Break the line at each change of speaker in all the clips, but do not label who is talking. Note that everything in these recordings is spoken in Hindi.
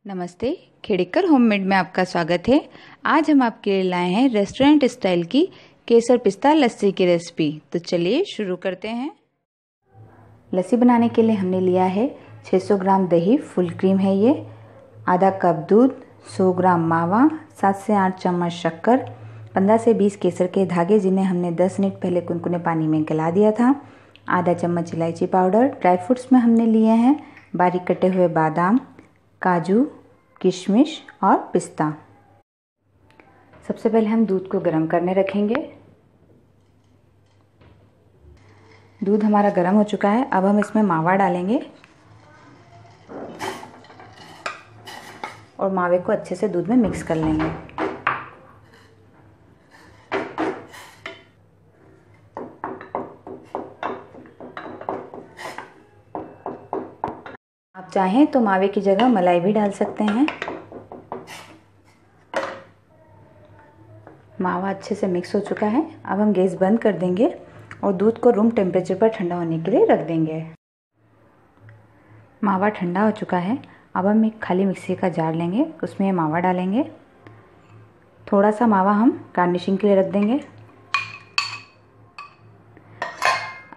नमस्ते, खेड़ीकर होममेड में आपका स्वागत है। आज हम आपके लिए लाए हैं रेस्टोरेंट स्टाइल की केसर पिस्ता लस्सी की रेसिपी। तो चलिए शुरू करते हैं। लस्सी बनाने के लिए हमने लिया है 600 ग्राम दही, फुल क्रीम है ये, आधा कप दूध, 100 ग्राम मावा, 7 से 8 चम्मच शक्कर, 15 से 20 केसर के धागे जिन्हें हमने 10 मिनट पहले कुनकुने पानी में गला दिया था, आधा चम्मच इलायची पाउडर। ड्राई फ्रूट्स में हमने लिए हैं बारीक कटे हुए बादाम, काजू, किशमिश और पिस्ता। सबसे पहले हम दूध को गर्म करने रखेंगे। दूध हमारा गर्म हो चुका है। अब हम इसमें मावा डालेंगे और मावे को अच्छे से दूध में मिक्स कर लेंगे। आप चाहें तो मावे की जगह मलाई भी डाल सकते हैं। मावा अच्छे से मिक्स हो चुका है। अब हम गैस बंद कर देंगे और दूध को रूम टेम्परेचर पर ठंडा होने के लिए रख देंगे। मावा ठंडा हो चुका है। अब हम एक खाली मिक्सी का जार लेंगे, उसमें मावा डालेंगे। थोड़ा सा मावा हम गार्निशिंग के लिए रख देंगे।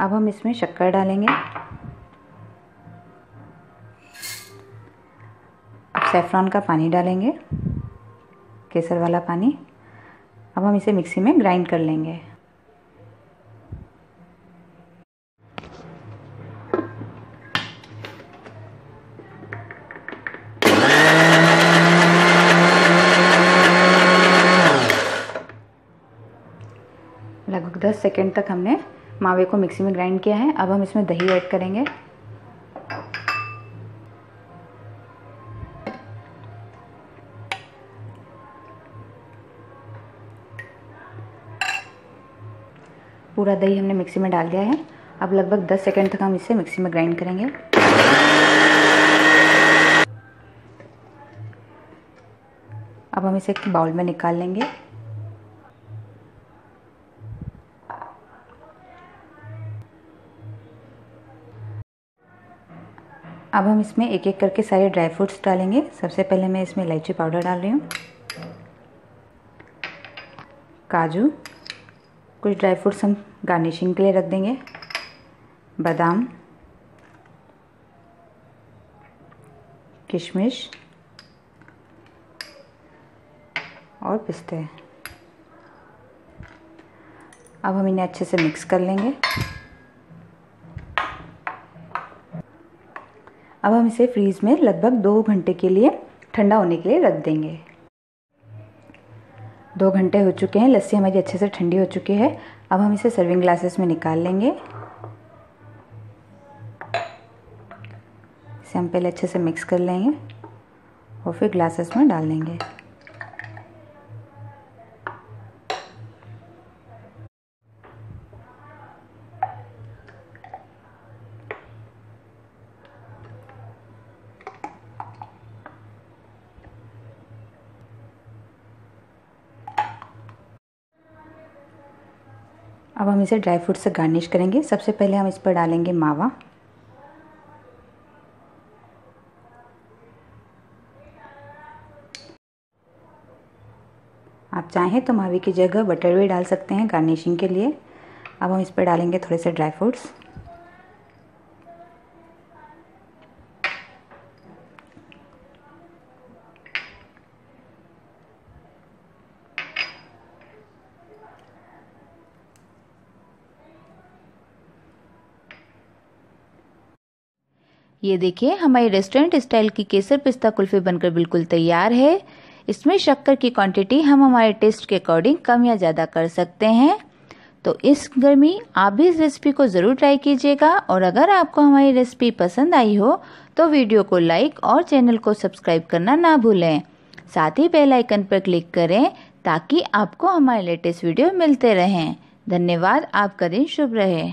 अब हम इसमें शक्कर डालेंगे। सैफरॉन का पानी डालेंगे, केसर वाला पानी। अब हम इसे मिक्सी में ग्राइंड कर लेंगे। लगभग 10 सेकंड तक हमने मावे को मिक्सी में ग्राइंड किया है। अब हम इसमें दही ऐड करेंगे। पूरा दही हमने मिक्सी में डाल दिया है। अब लगभग 10 सेकंड तक हम इसे मिक्सी में ग्राइंड करेंगे। अब हम इसे एक बाउल में निकाल लेंगे। अब हम इसमें एक एक करके सारे ड्राई फ्रूट्स डालेंगे। सबसे पहले मैं इसमें इलायची पाउडर डाल रही हूँ, काजू, कुछ ड्राई फ्रूट्स हम गार्निशिंग के लिए रख देंगे, बादाम, किशमिश और पिस्ते। अब हम इन्हें अच्छे से मिक्स कर लेंगे। अब हम इसे फ्रीज में लगभग 2 घंटे के लिए ठंडा होने के लिए रख देंगे। 2 घंटे हो चुके हैं। लस्सी हमारी अच्छे से ठंडी हो चुकी है। अब हम इसे सर्विंग ग्लासेस में निकाल लेंगे। इसे हम पहले अच्छे से मिक्स कर लेंगे और फिर ग्लासेस में डाल लेंगे। अब हम इसे ड्राई फ्रूट से गार्निश करेंगे। सबसे पहले हम इस पर डालेंगे मावा, आप चाहें तो मावे की जगह बटर भी डाल सकते हैं गार्निशिंग के लिए। अब हम इस पर डालेंगे थोड़े से ड्राई फ्रूट्स।
ये देखिए, हमारी रेस्टोरेंट स्टाइल की केसर पिस्ता कुल्फी बनकर बिल्कुल तैयार है। इसमें शक्कर की क्वांटिटी हम हमारे टेस्ट के अकॉर्डिंग कम या ज़्यादा कर सकते हैं। तो इस गर्मी आप भी इस रेसिपी को ज़रूर ट्राई कीजिएगा। और अगर आपको हमारी रेसिपी पसंद आई हो तो वीडियो को लाइक और चैनल को सब्सक्राइब करना ना भूलें। साथ ही बेल आइकन पर क्लिक करें ताकि आपको हमारे लेटेस्ट वीडियो मिलते रहें। धन्यवाद। आपका दिन शुभ रहे।